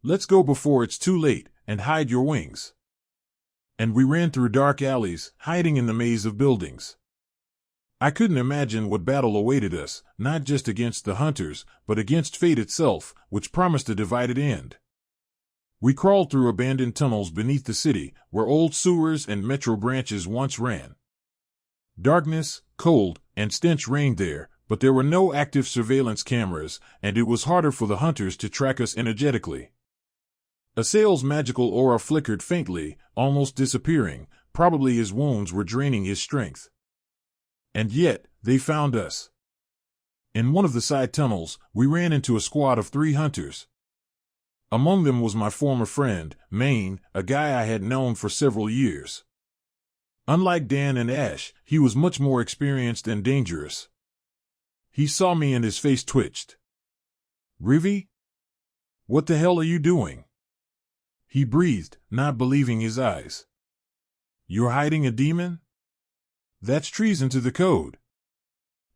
"Let's go before it's too late, and hide your wings." And we ran through dark alleys, hiding in the maze of buildings. I couldn't imagine what battle awaited us, not just against the hunters, but against fate itself, which promised a divided end. We crawled through abandoned tunnels beneath the city, where old sewers and metro branches once ran. Darkness, cold, and stench reigned there, but there were no active surveillance cameras, and it was harder for the hunters to track us energetically. Asael's magical aura flickered faintly, almost disappearing. Probably his wounds were draining his strength. And yet, they found us. In one of the side tunnels, we ran into a squad of 3 hunters. Among them was my former friend, Maine, a guy I had known for several years. Unlike Dan and Ash, he was much more experienced and dangerous. He saw me and his face twitched. "Rivi? What the hell are you doing?" he breathed, not believing his eyes. "You're hiding a demon? That's treason to the code."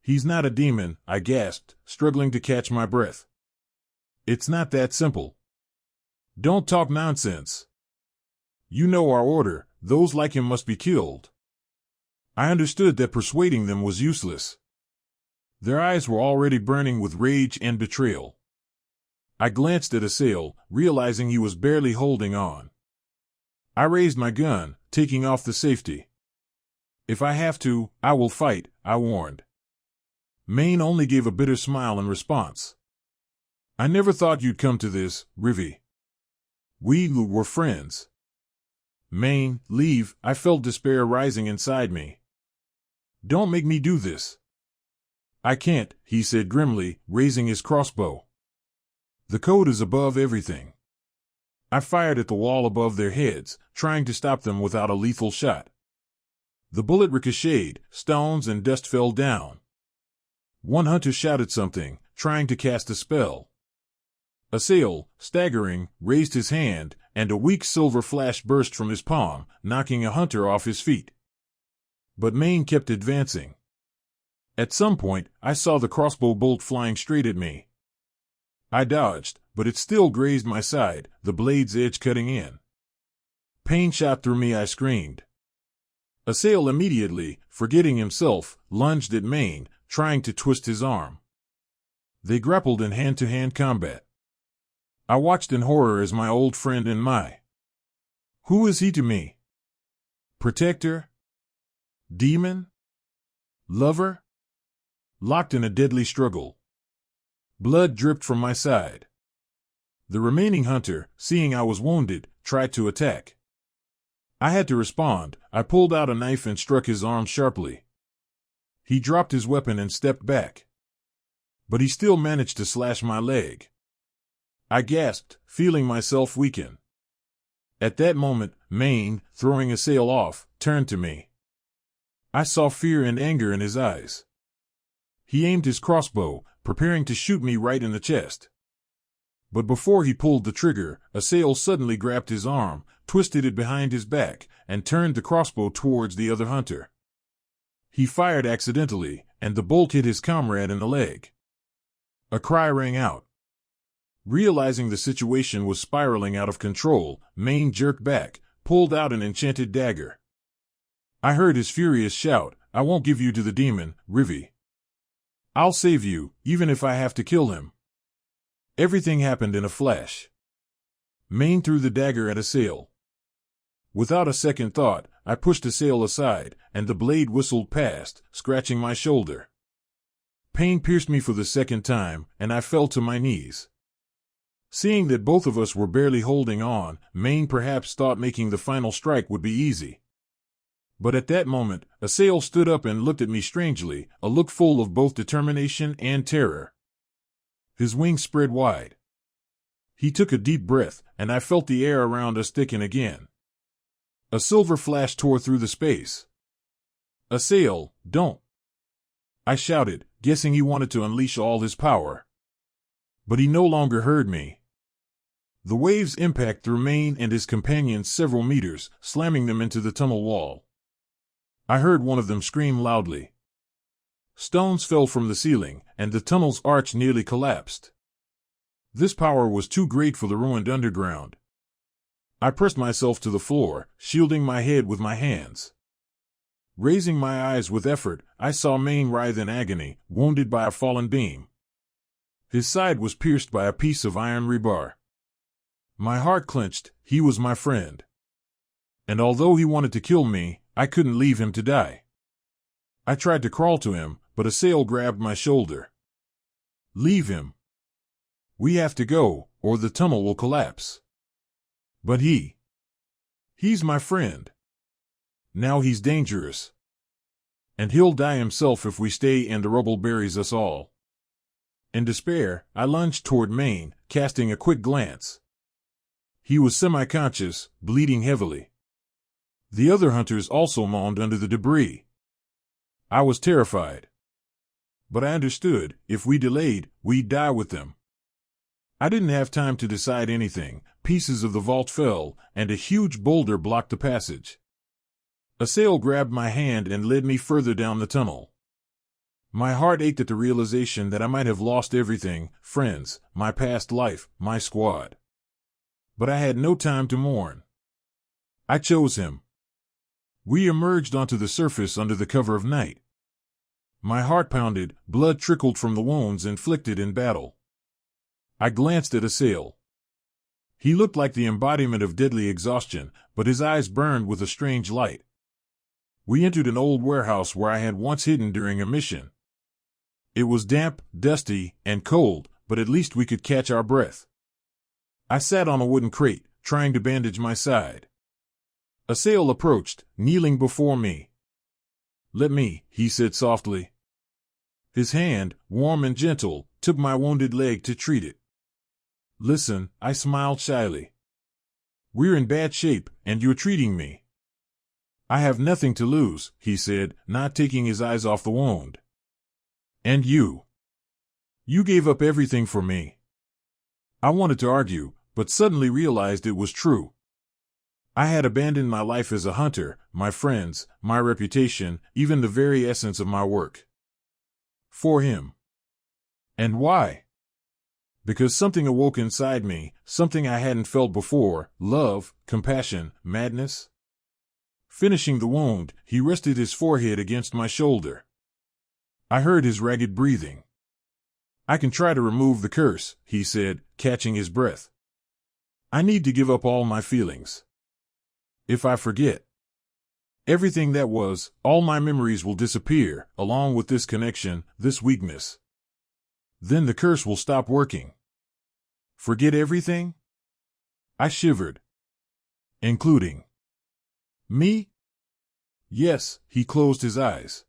"He's not a demon," I gasped, struggling to catch my breath. "It's not that simple." "Don't talk nonsense. You know our order, those like him must be killed." I understood that persuading them was useless. Their eyes were already burning with rage and betrayal. I glanced at Asael, realizing he was barely holding on. I raised my gun, taking off the safety. "If I have to, I will fight," I warned. Maine only gave a bitter smile in response. "I never thought you'd come to this, Rivi. We were friends." "Maine, leave," I felt despair rising inside me. Don't make me do this. I can't, he said grimly, raising his crossbow. The code is above everything. I fired at the wall above their heads, trying to stop them without a lethal shot. The bullet ricocheted, stones and dust fell down. One hunter shouted something, trying to cast a spell. Asael, staggering, raised his hand, and a weak silver flash burst from his palm, knocking a hunter off his feet. But Maine kept advancing. At some point, I saw the crossbow bolt flying straight at me. I dodged, but it still grazed my side, the blade's edge cutting in. Pain shot through me, I screamed. Asael immediately, forgetting himself, lunged at Maine, trying to twist his arm. They grappled in hand-to-hand combat. I watched in horror as my old friend and who is he to me? Protector? Demon? Lover? Locked in a deadly struggle. Blood dripped from my side. The remaining hunter, seeing I was wounded, tried to attack. I had to respond. I pulled out a knife and struck his arm sharply. He dropped his weapon and stepped back. But he still managed to slash my leg. I gasped, feeling myself weaken. At that moment, Maine, throwing Asael off, turned to me. I saw fear and anger in his eyes. He aimed his crossbow, preparing to shoot me right in the chest. But before he pulled the trigger, Asael suddenly grabbed his arm, twisted it behind his back, and turned the crossbow towards the other hunter. He fired accidentally, and the bolt hit his comrade in the leg. A cry rang out. Realizing the situation was spiraling out of control, Maine jerked back, pulled out an enchanted dagger. I heard his furious shout, "I won't give you to the demon, Rivi. I'll save you, even if I have to kill him." Everything happened in a flash. Maine threw the dagger at Asael. Without a second thought, I pushed Asael aside, and the blade whistled past, scratching my shoulder. Pain pierced me for the second time, and I fell to my knees. Seeing that both of us were barely holding on, Maine perhaps thought making the final strike would be easy. But at that moment, Asael stood up and looked at me strangely, a look full of both determination and terror. His wings spread wide. He took a deep breath, and I felt the air around us thicken again. A silver flash tore through the space. "Asael, don't!" I shouted, guessing he wanted to unleash all his power. But he no longer heard me. The waves impacted through Maine and his companions several meters, slamming them into the tunnel wall. I heard one of them scream loudly. Stones fell from the ceiling, and the tunnel's arch nearly collapsed. This power was too great for the ruined underground. I pressed myself to the floor, shielding my head with my hands. Raising my eyes with effort, I saw Maine writhe in agony, wounded by a fallen beam. His side was pierced by a piece of iron rebar. My heart clenched. He was my friend. And although he wanted to kill me, I couldn't leave him to die. I tried to crawl to him, but Asael grabbed my shoulder. "Leave him. We have to go, or the tunnel will collapse." "But he's my friend. Now he's dangerous. And he'll die himself if we stay and the rubble buries us all." In despair, I lunged toward Maine, casting a quick glance. He was semi-conscious, bleeding heavily. The other hunters also moaned under the debris. I was terrified. But I understood, if we delayed, we'd die with them. I didn't have time to decide anything. Pieces of the vault fell, and a huge boulder blocked the passage. Asael grabbed my hand and led me further down the tunnel. My heart ached at the realization that I might have lost everything: friends, my past life, my squad. But I had no time to mourn. I chose him. We emerged onto the surface under the cover of night. My heart pounded, blood trickled from the wounds inflicted in battle. I glanced at Asael. He looked like the embodiment of deadly exhaustion, but his eyes burned with a strange light. We entered an old warehouse where I had once hidden during a mission. It was damp, dusty, and cold, but at least we could catch our breath. I sat on a wooden crate, trying to bandage my side. Asael approached, kneeling before me. "Let me," he said softly. His hand, warm and gentle, took my wounded leg to treat it. "Listen," I smiled shyly. "We're in bad shape, and you're treating me." "I have nothing to lose," he said, not taking his eyes off the wound. "And you? You gave up everything for me." I wanted to argue, but suddenly realized it was true. I had abandoned my life as a hunter, my friends, my reputation, even the very essence of my work. For him. And why? Because something awoke inside me, something I hadn't felt before: love, compassion, madness. Finishing the wound, he rested his forehead against my shoulder. I heard his ragged breathing. "I can try to remove the curse," he said, catching his breath. "I need to give up all my feelings. If I forget everything that was, all my memories will disappear, along with this connection, this weakness. Then the curse will stop working." "Forget everything?" I shivered. "Including me?" "Yes," he closed his eyes.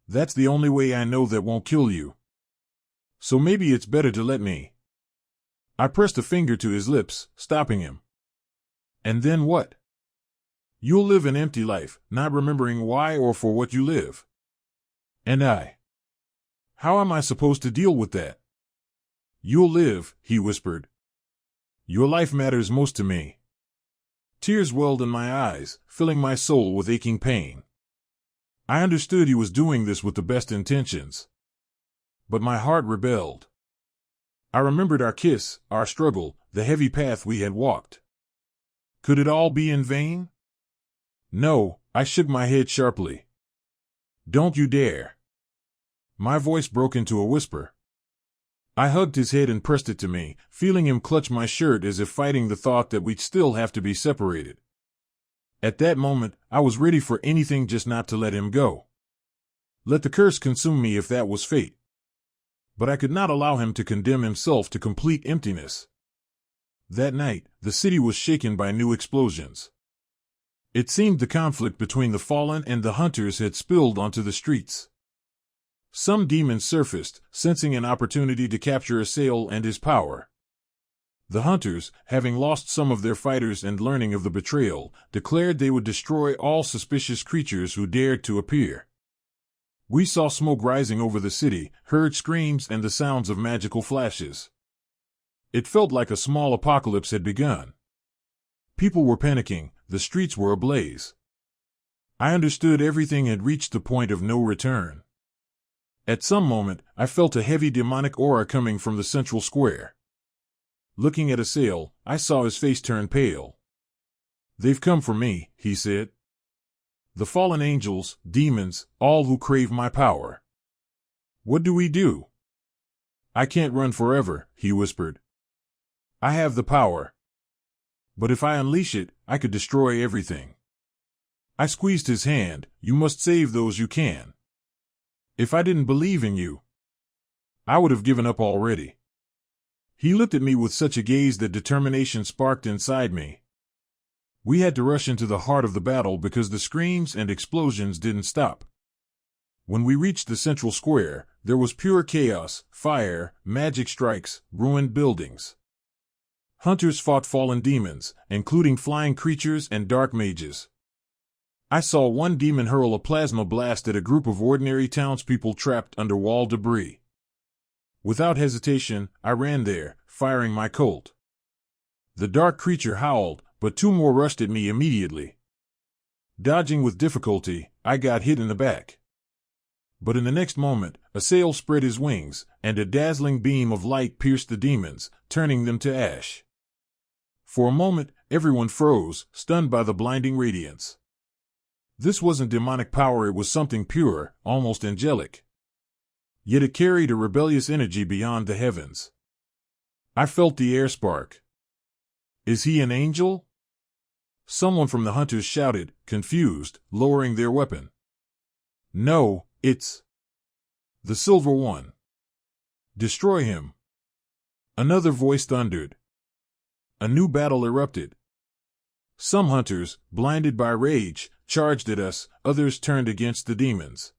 "That's the only way I know that won't kill you. So maybe it's better to let me." I pressed a finger to his lips, stopping him. "And then what?" "You'll live an empty life, not remembering why or for what you live." "And I? How am I supposed to deal with that?" "You'll live," he whispered. "Your life matters most to me." Tears welled in my eyes, filling my soul with aching pain. I understood he was doing this with the best intentions. But my heart rebelled. I remembered our kiss, our struggle, the heavy path we had walked. Could it all be in vain? "No," I shook my head sharply. "Don't you dare." My voice broke into a whisper. I hugged his head and pressed it to me, feeling him clutch my shirt as if fighting the thought that we'd still have to be separated. At that moment, I was ready for anything just not to let him go. Let the curse consume me if that was fate. But I could not allow him to condemn himself to complete emptiness. That night, the city was shaken by new explosions. It seemed the conflict between the fallen and the hunters had spilled onto the streets. Some demons surfaced, sensing an opportunity to capture Asael and his power. The hunters, having lost some of their fighters and learning of the betrayal, declared they would destroy all suspicious creatures who dared to appear. We saw smoke rising over the city, heard screams and the sounds of magical flashes. It felt like a small apocalypse had begun. People were panicking, the streets were ablaze. I understood everything had reached the point of no return. At some moment, I felt a heavy demonic aura coming from the central square. Looking at Asael, I saw his face turn pale. "They've come for me," he said. "The fallen angels, demons, all who crave my power. What do we do?" "I can't run forever," he whispered. "I have the power. But if I unleash it, I could destroy everything." I squeezed his hand. "You must save those you can." "If I didn't believe in you, I would have given up already." He looked at me with such a gaze that determination sparked inside me. We had to rush into the heart of the battle because the screams and explosions didn't stop. When we reached the central square, there was pure chaos, fire, magic strikes, ruined buildings. Hunters fought fallen demons, including flying creatures and dark mages. I saw one demon hurl a plasma blast at a group of ordinary townspeople trapped under wall debris. Without hesitation, I ran there, firing my Colt. The dark creature howled, but two more rushed at me immediately. Dodging with difficulty, I got hit in the back. But in the next moment, Asael spread his wings, and a dazzling beam of light pierced the demons, turning them to ash. For a moment, everyone froze, stunned by the blinding radiance. This wasn't demonic power, it was something pure, almost angelic. Yet it carried a rebellious energy beyond the heavens. I felt the air spark. "Is he an angel?" Someone from the hunters shouted, confused, lowering their weapon. "No, it's the Silver One. Destroy him." Another voice thundered. A new battle erupted. Some hunters, blinded by rage, charged at us, others turned against the demons.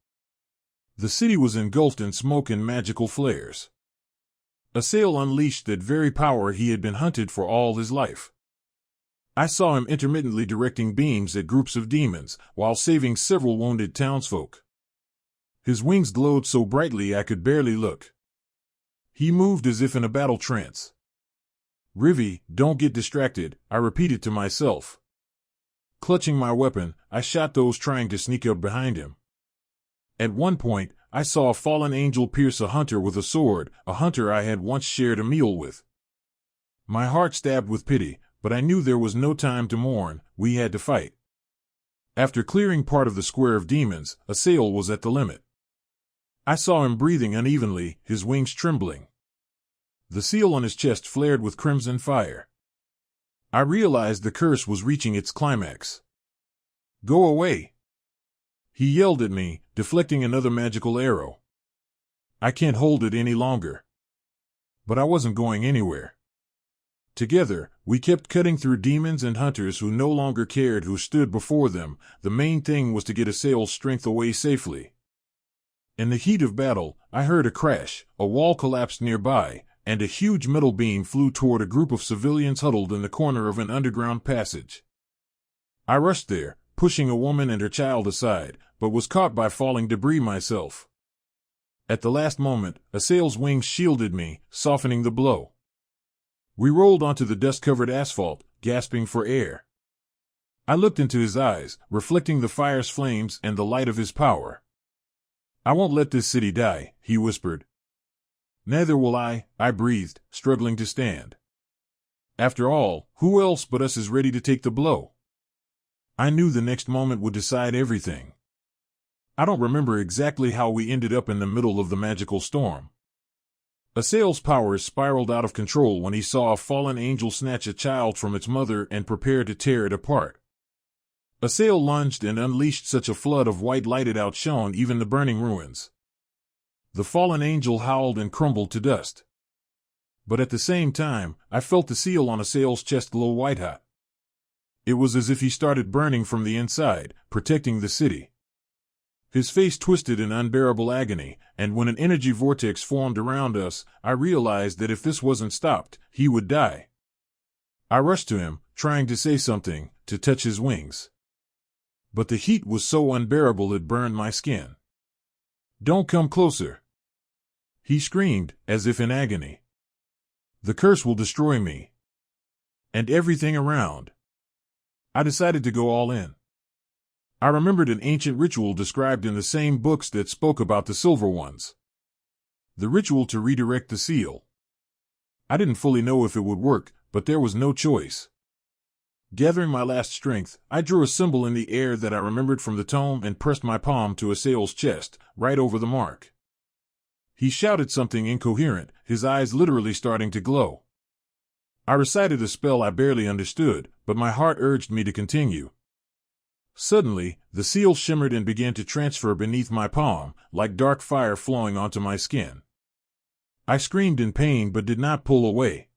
The city was engulfed in smoke and magical flares. Asael unleashed that very power he had been hunted for all his life. I saw him intermittently directing beams at groups of demons, while saving several wounded townsfolk. His wings glowed so brightly I could barely look. He moved as if in a battle trance. "Rivi, don't get distracted," I repeated to myself. Clutching my weapon, I shot those trying to sneak up behind him. At one point, I saw a fallen angel pierce a hunter with a sword, a hunter I had once shared a meal with. My heart stabbed with pity, but I knew there was no time to mourn. We had to fight. After clearing part of the square of demons, Asael was at the limit. I saw him breathing unevenly, his wings trembling. The seal on his chest flared with crimson fire. I realized the curse was reaching its climax. "Go away!" He yelled at me, deflecting another magical arrow. "I can't hold it any longer." But I wasn't going anywhere. Together, we kept cutting through demons and hunters who no longer cared who stood before them. The main thing was to get Asael's strength away safely. In the heat of battle, I heard a crash, a wall collapsed nearby, and a huge metal beam flew toward a group of civilians huddled in the corner of an underground passage. I rushed there, pushing a woman and her child aside, but was caught by falling debris myself. At the last moment, Asael's wings shielded me, softening the blow. We rolled onto the dust-covered asphalt, gasping for air. I looked into his eyes, reflecting the fire's flames and the light of his power. "I won't let this city die," he whispered. "Neither will I," I breathed, struggling to stand. After all, who else but us is ready to take the blow? I knew the next moment would decide everything. I don't remember exactly how we ended up in the middle of the magical storm. Asael's powers spiraled out of control when he saw a fallen angel snatch a child from its mother and prepare to tear it apart. Asael lunged and unleashed such a flood of white light it outshone even the burning ruins. The fallen angel howled and crumbled to dust. But at the same time, I felt the seal on Asael's chest glow white-hot. It was as if he started burning from the inside, protecting the city. His face twisted in unbearable agony, and when an energy vortex formed around us, I realized that if this wasn't stopped, he would die. I rushed to him, trying to say something, to touch his wings. But the heat was so unbearable it burned my skin. "Don't come closer!" he screamed, as if in agony. "The curse will destroy me. And everything around." I decided to go all in. I remembered an ancient ritual described in the same books that spoke about the Silver Ones. The ritual to redirect the seal. I didn't fully know if it would work, but there was no choice. Gathering my last strength, I drew a symbol in the air that I remembered from the tome and pressed my palm to Asael's chest, right over the mark. He shouted something incoherent, his eyes literally starting to glow. I recited a spell I barely understood, but my heart urged me to continue. Suddenly, the seal shimmered and began to transfer beneath my palm, like dark fire flowing onto my skin. I screamed in pain but did not pull away.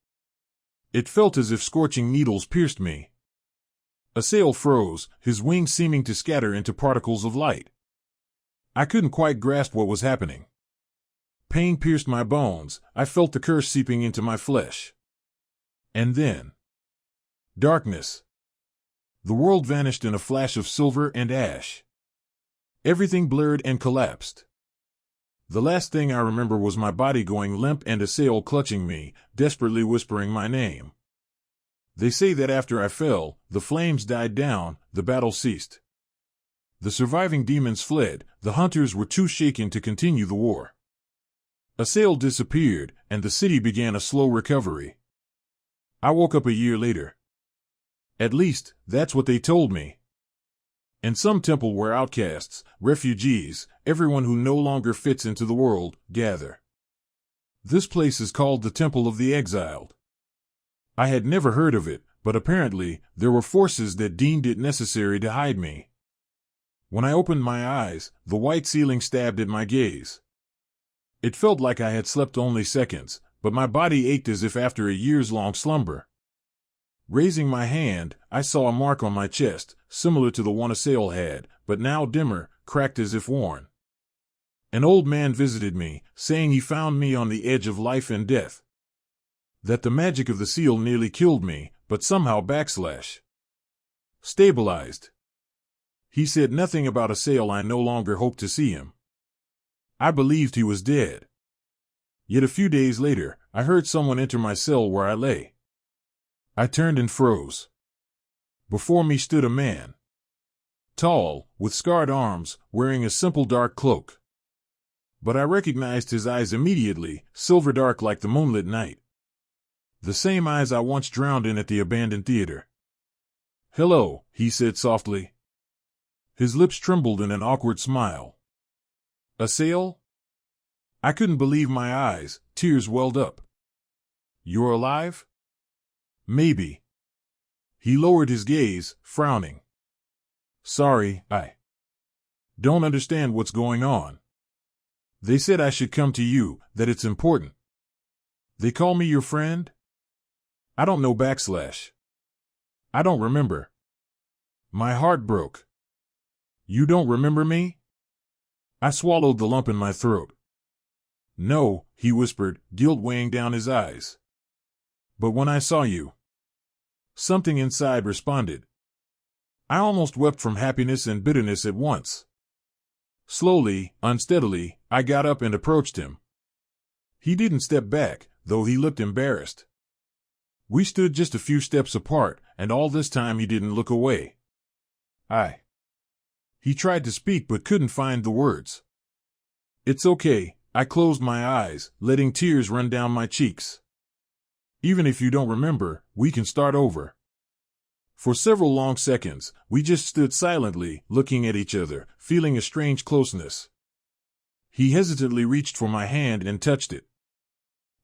It felt as if scorching needles pierced me. Asael froze, his wings seeming to scatter into particles of light. I couldn't quite grasp what was happening. Pain pierced my bones, I felt the curse seeping into my flesh. And then, darkness. The world vanished in a flash of silver and ash. Everything blurred and collapsed. The last thing I remember was my body going limp and Asael clutching me, desperately whispering my name. They say that after I fell, the flames died down, the battle ceased. The surviving demons fled, the hunters were too shaken to continue the war. Asael disappeared, and the city began a slow recovery. I woke up a year later. At least, that's what they told me. In some temple where outcasts, refugees, everyone who no longer fits into the world, gather. This place is called the Temple of the Exiled. I had never heard of it, but apparently, there were forces that deemed it necessary to hide me. When I opened my eyes, the white ceiling stabbed at my gaze. It felt like I had slept only seconds, but my body ached as if after a years-long slumber. Raising my hand, I saw a mark on my chest, similar to the one a sail had, but now dimmer, cracked as if worn. An old man visited me, saying he found me on the edge of life and death. That the magic of the seal nearly killed me, but somehow stabilized. He said nothing about a sail. I no longer hoped to see him. I believed he was dead. Yet a few days later, I heard someone enter my cell where I lay. I turned and froze. Before me stood a man. Tall, with scarred arms, wearing a simple dark cloak. But I recognized his eyes immediately, silver dark like the moonlit night. The same eyes I once drowned in at the abandoned theater. "Hello," he said softly. His lips trembled in an awkward smile. "A sail?" I couldn't believe my eyes, tears welled up. "You're alive?" "Maybe." He lowered his gaze, frowning. "Sorry, I don't understand what's going on. They said I should come to you, that it's important. They call me your friend? I don't know / I don't remember." My heart broke. "You don't remember me?" I swallowed the lump in my throat. "No," he whispered, guilt weighing down his eyes. "But when I saw you..." Something inside responded. I almost wept from happiness and bitterness at once. Slowly, unsteadily, I got up and approached him. He didn't step back, though he looked embarrassed. We stood just a few steps apart, and all this time he didn't look away. He tried to speak but couldn't find the words. "It's okay," I closed my eyes, letting tears run down my cheeks. "Even if you don't remember, we can start over." For several long seconds, we just stood silently, looking at each other, feeling a strange closeness. He hesitantly reached for my hand and touched it.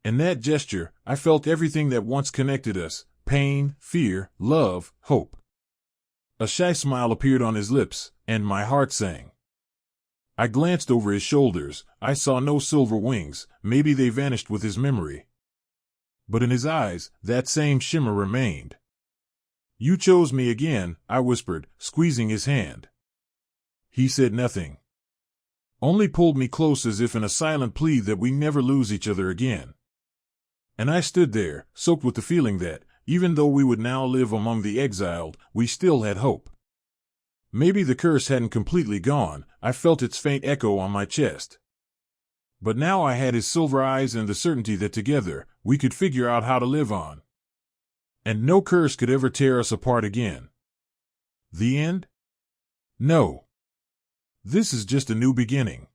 In that gesture, I felt everything that once connected us: pain, fear, love, hope. A shy smile appeared on his lips, and my heart sang. I glanced over his shoulders. I saw no silver wings, maybe they vanished with his memory. But in his eyes, that same shimmer remained. "You chose me again," I whispered, squeezing his hand. He said nothing. Only pulled me close as if in a silent plea that we never lose each other again. And I stood there, soaked with the feeling that, even though we would now live among the exiled, we still had hope. Maybe the curse hadn't completely gone. I felt its faint echo on my chest. But now I had his silver eyes and the certainty that together, we could figure out how to live on. And no curse could ever tear us apart again. The end? No. This is just a new beginning.